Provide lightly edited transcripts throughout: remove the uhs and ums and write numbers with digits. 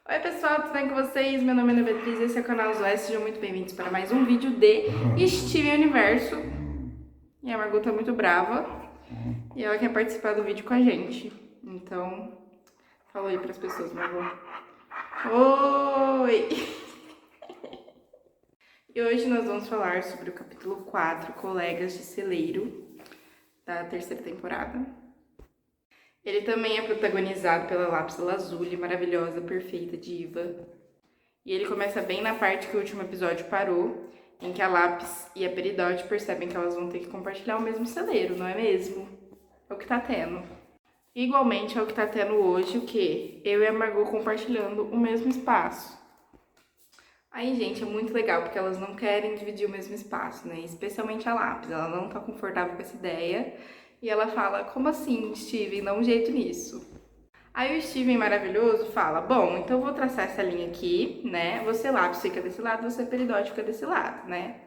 Oi pessoal, tudo bem com vocês? Meu nome é Ana Beatriz, esse é o canal Zoé, sejam muito bem-vindos para mais um vídeo de Steven Universo. E a Margot tá muito brava e ela quer participar do vídeo com a gente. Então, fala aí pras pessoas, Margot. Oi! E hoje nós vamos falar sobre o capítulo 4, Colegas de Celeiro, da terceira temporada. Ele também é protagonizado pela Lápis Lazuli, maravilhosa, perfeita, diva. E ele começa bem na parte que o último episódio parou, em que a Lápis e a Peridote percebem que elas vão ter que compartilhar o mesmo celeiro, não é mesmo? É o que tá tendo. Igualmente é o que tá tendo hoje, o quê? Eu e a Margot compartilhando o mesmo espaço. Aí, gente, é muito legal, porque elas não querem dividir o mesmo espaço, né? Especialmente a Lápis, ela não tá confortável com essa ideia. E ela fala, como assim, Steven, dá um jeito nisso. Aí o Steven maravilhoso fala, bom, então eu vou traçar essa linha aqui, né? Você Lápis fica desse lado, você Peridote fica desse lado, né?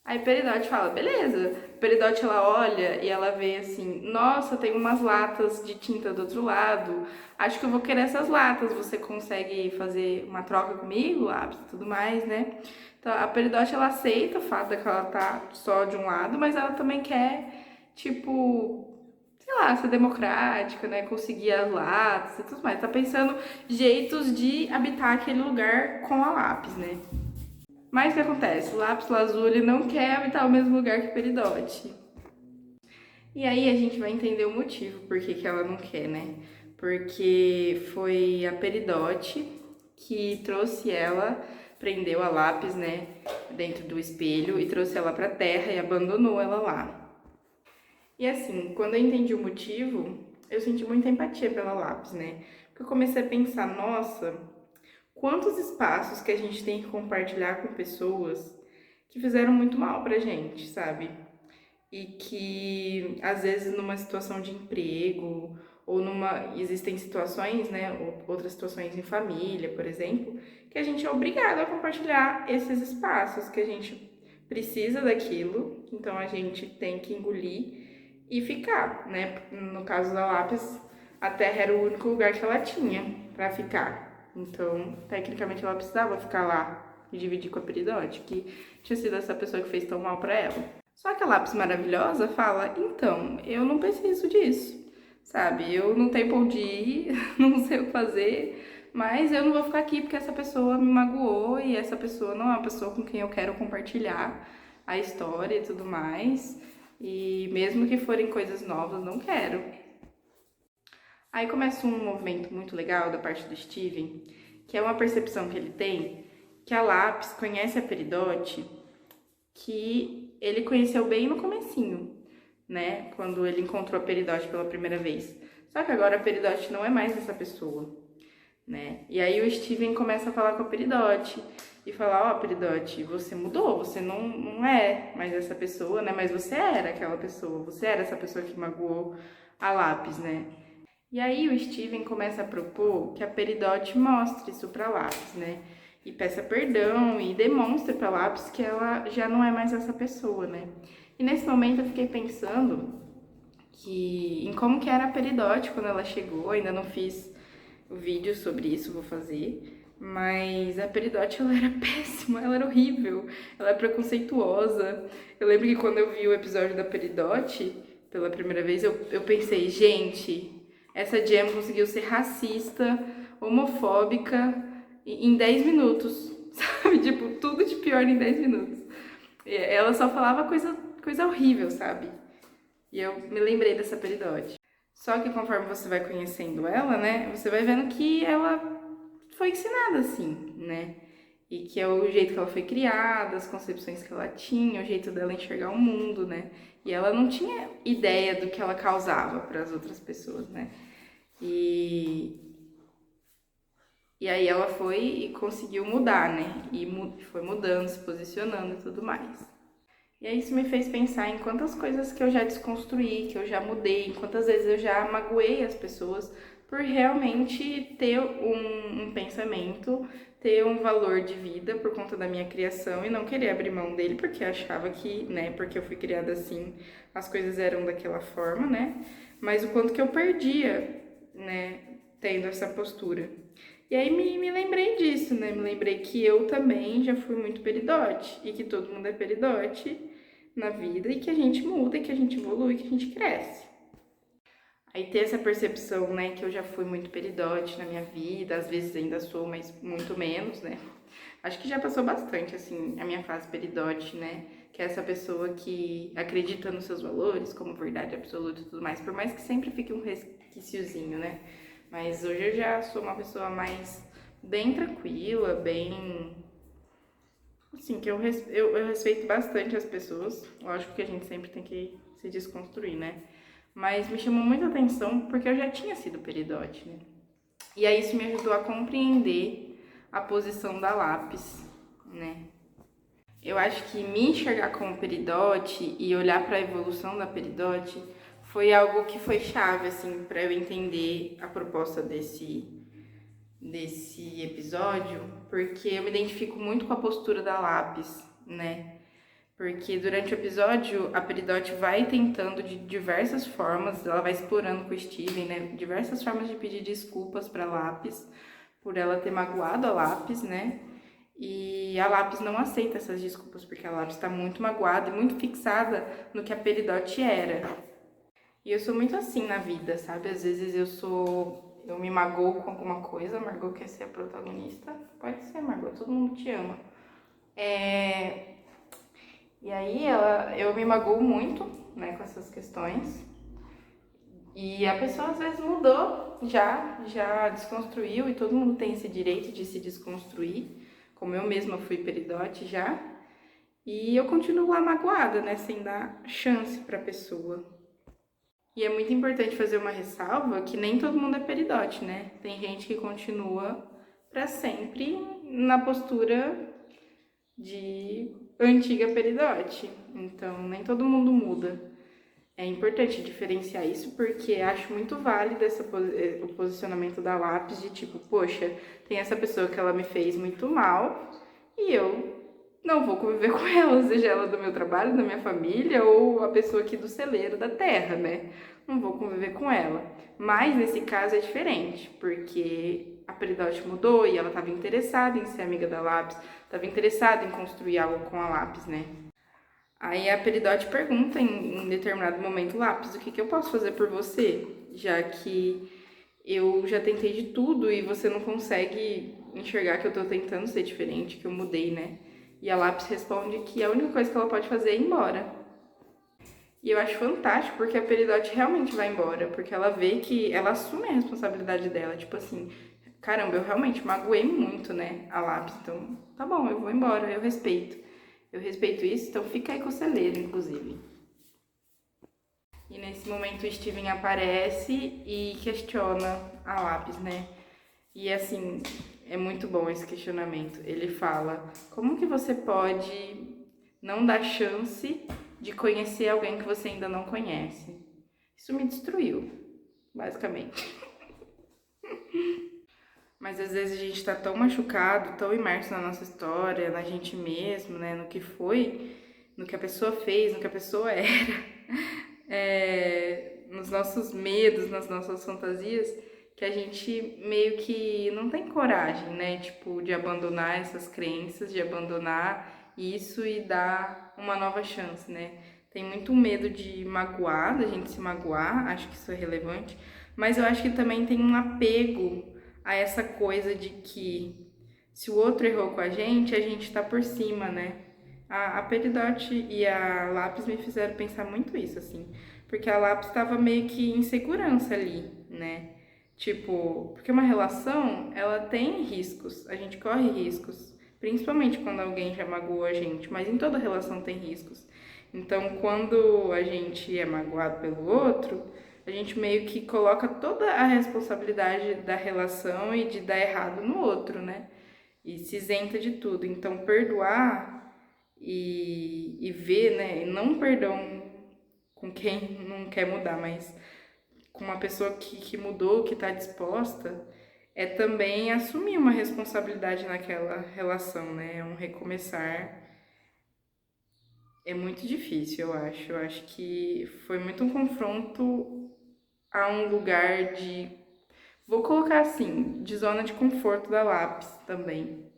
Aí Peridote fala, beleza. Peridote ela olha e ela vê assim, nossa, tem umas latas de tinta do outro lado. Acho que eu vou querer essas latas. Você consegue fazer uma troca comigo, Lápis e tudo mais, né? Então a Peridote ela aceita o fato de que ela tá só de um lado, mas ela também quer, tipo, sei lá, ser democrática, né? Conseguir as latas e tudo mais. Tá pensando jeitos de habitar aquele lugar com a Lápis, né? Mas o que acontece? O Lápis Lazuli não quer habitar o mesmo lugar que Peridote. E aí a gente vai entender o motivo por que ela não quer, né? Porque foi a Peridote que trouxe ela, prendeu a Lápis, né, dentro do espelho e trouxe ela pra terra e abandonou ela lá. E assim, quando eu entendi o motivo, eu senti muita empatia pela Lápis, né? Porque eu comecei a pensar, nossa, quantos espaços que a gente tem que compartilhar com pessoas que fizeram muito mal pra gente, sabe? E que às vezes numa situação de emprego ou existem situações, né, outras situações em família, por exemplo, que a gente é obrigado a compartilhar esses espaços, que a gente precisa daquilo, então a gente tem que engolir e ficar, né? No caso da Lápis, a Terra era o único lugar que ela tinha pra ficar. Então, tecnicamente ela precisava ficar lá e dividir com a Peridote, que tinha sido essa pessoa que fez tão mal pra ela. Só que a Lápis Maravilhosa fala, então, eu não preciso disso, sabe? Eu não tenho pra onde ir, não sei o que fazer, mas eu não vou ficar aqui porque essa pessoa me magoou e essa pessoa não é uma pessoa com quem eu quero compartilhar a história e tudo mais. E mesmo que forem coisas novas, não quero. Aí começa um movimento muito legal da parte do Steven, que é uma percepção que ele tem, que a Lápis conhece a Peridote, que ele conheceu bem no comecinho, né? Quando ele encontrou a Peridote pela primeira vez. Só que agora a Peridote não é mais essa pessoa, né? E aí o Steven começa a falar com a Peridote e falar, ó, Peridote, você mudou, você não é mais essa pessoa, né? Mas você era aquela pessoa, você era essa pessoa que magoou a Lápis, né? E aí o Steven começa a propor que a Peridote mostre isso pra Lápis, né? E peça perdão e demonstre pra Lápis que ela já não é mais essa pessoa, né? E nesse momento eu fiquei pensando em como que era a Peridote quando ela chegou, ainda não fiz o vídeo sobre isso, vou fazer. Mas a Peridote, ela era péssima, ela era horrível, ela era preconceituosa. Eu lembro que quando eu vi o episódio da Peridote, pela primeira vez, eu pensei, gente, essa Jam conseguiu ser racista, homofóbica em 10 minutos, sabe? Tipo, tudo de pior em 10 minutos. Ela só falava coisa horrível, sabe? E eu me lembrei dessa Peridote. Só que conforme você vai conhecendo ela, né, você vai vendo que ela foi ensinada assim, né? E que é o jeito que ela foi criada, as concepções que ela tinha, o jeito dela enxergar o mundo, né? E ela não tinha ideia do que ela causava para as outras pessoas, né? E aí ela foi e conseguiu mudar, né? E foi mudando, se posicionando e tudo mais. E aí isso me fez pensar em quantas coisas que eu já desconstruí, que eu já mudei, quantas vezes eu já magoei as pessoas por realmente ter um pensamento, ter um valor de vida por conta da minha criação e não querer abrir mão dele porque achava que, né, porque eu fui criada assim, as coisas eram daquela forma, né? Mas o quanto que eu perdia, né, tendo essa postura. E aí me lembrei disso, né? Me lembrei que eu também já fui muito peridote e que todo mundo é peridote na vida e que a gente muda, e que a gente evolui, e que a gente cresce. Aí ter essa percepção, né, que eu já fui muito peridote na minha vida, às vezes ainda sou, mas muito menos, né? Acho que já passou bastante, assim, a minha fase peridote, né? Que é essa pessoa que acredita nos seus valores como verdade absoluta e tudo mais, por mais que sempre fique um resquiciozinho, né? Mas hoje eu já sou uma pessoa mais bem tranquila, bem. Assim, que eu respeito bastante as pessoas. Lógico que a gente sempre tem que se desconstruir, né? Mas me chamou muita atenção porque eu já tinha sido peridote, né? E aí isso me ajudou a compreender a posição da lápis, né? Eu acho que me enxergar como peridote e olhar para a evolução da peridote foi algo que foi chave, assim, para eu entender a proposta desse episódio, porque eu me identifico muito com a postura da lápis, né? Porque durante o episódio a Peridot vai tentando de diversas formas, ela vai explorando com o Steven, né? Diversas formas de pedir desculpas para Lápis por ela ter magoado a Lápis, né? E a Lápis não aceita essas desculpas porque a Lápis está muito magoada e muito fixada no que a Peridot era. E eu sou muito assim na vida, sabe? Às vezes eu me magoo com alguma coisa, Margot quer ser a protagonista, pode ser, Margot, todo mundo te ama. E aí eu me magoo muito, né, com essas questões. E a pessoa às vezes mudou, já desconstruiu, e todo mundo tem esse direito de se desconstruir, como eu mesma fui peridote já. E eu continuo lá magoada, né, sem dar chance pra pessoa. E é muito importante fazer uma ressalva que nem todo mundo é peridote, né? Tem gente que continua pra sempre na postura de antiga peridote. Então, nem todo mundo muda. É importante diferenciar isso porque acho muito válido o posicionamento da lápis de tipo, poxa, tem essa pessoa que ela me fez muito mal e eu não vou conviver com ela, seja ela do meu trabalho, da minha família ou a pessoa aqui do celeiro da terra, né? Não vou conviver com ela. Mas nesse caso é diferente, porque a Peridote mudou e ela estava interessada em ser amiga da lápis, estava interessada em construir algo com a lápis, né? Aí a Peridote pergunta em determinado momento, lápis, o que eu posso fazer por você? Já que eu já tentei de tudo e você não consegue enxergar que eu tô tentando ser diferente, que eu mudei, né? E a lápis responde que a única coisa que ela pode fazer é ir embora. E eu acho fantástico porque a Peridote realmente vai embora, porque ela vê que ela assume a responsabilidade dela, tipo assim, caramba, eu realmente magoei muito, né, a lápis, então tá bom, eu vou embora, eu respeito. Eu respeito isso, então fica aí com o celeiro, inclusive. E nesse momento o Steven aparece e questiona a lápis, né? E assim, é muito bom esse questionamento. Ele fala, como que você pode não dar chance de conhecer alguém que você ainda não conhece? Isso me destruiu, basicamente. Mas às vezes a gente tá tão machucado, tão imerso na nossa história, na gente mesmo, né? No que foi, no que a pessoa fez, no que a pessoa era, nos nossos medos, nas nossas fantasias, que a gente meio que não tem coragem, né? Tipo, de abandonar essas crenças, de abandonar isso e dar uma nova chance, né? Tem muito medo de magoar, da gente se magoar, acho que isso é relevante, mas eu acho que também tem um apego a essa coisa de que se o outro errou com a gente tá por cima, né? A Peridot e a Lápis me fizeram pensar muito isso, assim. Porque a Lápis estava meio que em segurança ali, né? Tipo, porque uma relação, ela tem riscos, a gente corre riscos. Principalmente quando alguém já magoou a gente, mas em toda relação tem riscos. Então, quando a gente é magoado pelo outro, a gente meio que coloca toda a responsabilidade da relação e de dar errado no outro, né? E se isenta de tudo. Então, perdoar e ver, né? E não perdão com quem não quer mudar, mas com uma pessoa que mudou, que está disposta, é também assumir uma responsabilidade naquela relação, né? É um recomeçar. É muito difícil, eu acho. Eu acho que foi muito um confronto a um lugar de Vou colocar assim, de zona de conforto da lápis também.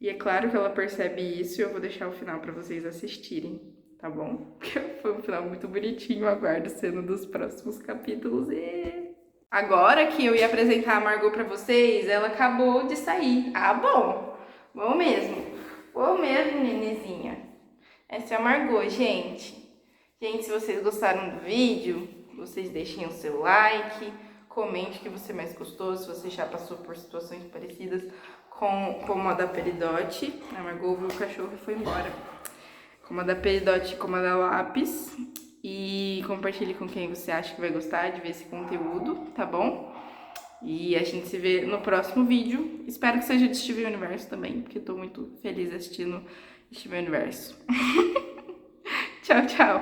E é claro que ela percebe isso e eu vou deixar o final pra vocês assistirem, tá bom? Porque foi um final muito bonitinho, aguardo cena dos próximos capítulos. E... Agora que eu ia apresentar a Margot pra vocês, ela acabou de sair. Ah, bom! Bom mesmo. Bom mesmo, nenezinha. Essa é a Margot, gente. Gente, se vocês gostaram do vídeo, vocês deixem o seu like, comente o que você mais gostou, se você já passou por situações parecidas como a da Peridote. A Margot viu o cachorro e foi embora. Como a da Peridote e como a da Lápis. E compartilhe com quem você acha que vai gostar de ver esse conteúdo, tá bom? E a gente se vê no próximo vídeo. Espero que seja de Steven Universo também, porque eu tô muito feliz assistindo Steven Universo. Tchau, tchau!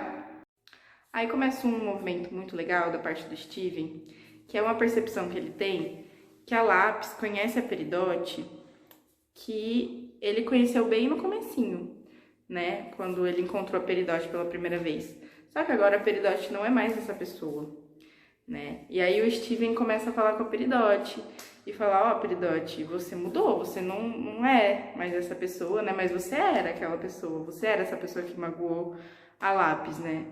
Aí começa um movimento muito legal da parte do Steven, que é uma percepção que ele tem, que a Lápis conhece a Peridote, que ele conheceu bem no comecinho, né? Quando ele encontrou a Peridote pela primeira vez. Só que agora a Peridote não é mais essa pessoa, né? E aí o Steven começa a falar com a Peridote e falar, ó, Peridote, você mudou, você não é mais essa pessoa, né? Mas você era aquela pessoa, você era essa pessoa que magoou a Lápis, né?